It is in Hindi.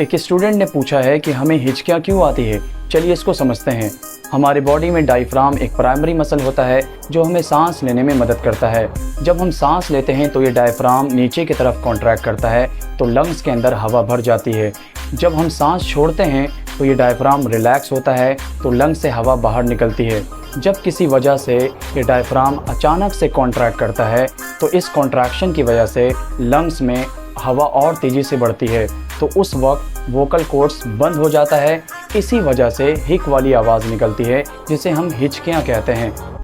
एक स्टूडेंट ने पूछा है कि हमें हिचकियाँ क्यों आती है। चलिए इसको समझते हैं। हमारे बॉडी में डायफ्राम एक प्राइमरी मसल होता है जो हमें सांस लेने में मदद करता है। जब हम सांस लेते हैं तो ये डायफ्राम नीचे की तरफ कॉन्ट्रैक्ट करता है तो लंग्स के अंदर हवा भर जाती है। जब हम सांस छोड़ते हैं तो ये डायफ्राम रिलैक्स होता है तो लंग्स से हवा बाहर निकलती है। जब किसी वजह से ये डायफ्राम अचानक से कॉन्ट्रैक्ट करता है तो इस कॉन्ट्रैक्शन की वजह से लंग्स में हवा और तेज़ी से बढ़ती है तो उस वक्त वोकल कॉर्ड्स बंद हो जाता है। इसी वजह से हिक वाली आवाज़ निकलती है जिसे हम हिचकियाँ कहते हैं।